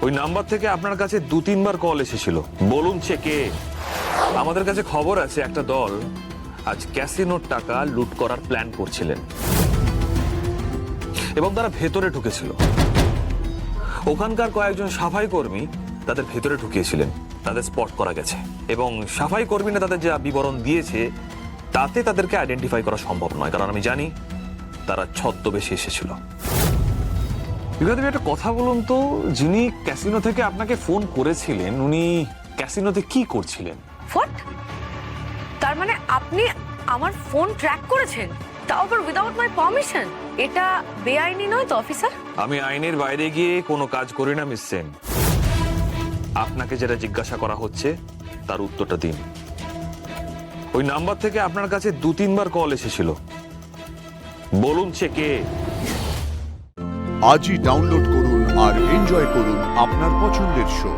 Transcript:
ওই নাম্বার থেকে আপনার কাছে 2-3 বার কল এসেছিল। বলুন সে কে? আমাদের কাছে খবর আছে একটা দল আজ ক্যাসিনোর টাকা লুট করার প্ল্যান করছিলেন এবং তারা ভেতরে ঢুকেছিল। ওখানকার কয়েকজন সাফাই কর্মী তাদের ভেতরে ঢুকিয়েছিলেন, তাদের স্পট করা গেছে এবং সাফাই কর্মীরা তাদের যে বিবরণ দিয়েছে তাতে তাদেরকে আইডেন্টিফাই করা সম্ভব নয়, কারণ আমি জানি তারা ছদ্মবেশে এসেছিল। বিভাদেবী, একটা কথা বলুন তো, যিনি ক্যাসিনো থেকে আপনাকে ফোন করেছিলেন উনি ক্যাসিনোতে কি করছিলেন? হোয়াট? তার মানে আপনি আমার ফোন ট্র্যাক করেছেন, তাও আবার উইদাউট মাই পারমিশন? এটা বেআইনি নয় তো অফিসার? আমি আইনের বাইরে গিয়ে কোনো কাজ করি না মিস সেন। আপনাকে যেটা জিজ্ঞাসা করা হচ্ছে তার উত্তরটা দিন। ওই নাম্বার থেকে আপনার কাছে 2-3 বার কল এসেছিল। বলুন সে কে? আজই ডাউনলোড করুন আর এনজয় করুন আপনার পছন্দের শো।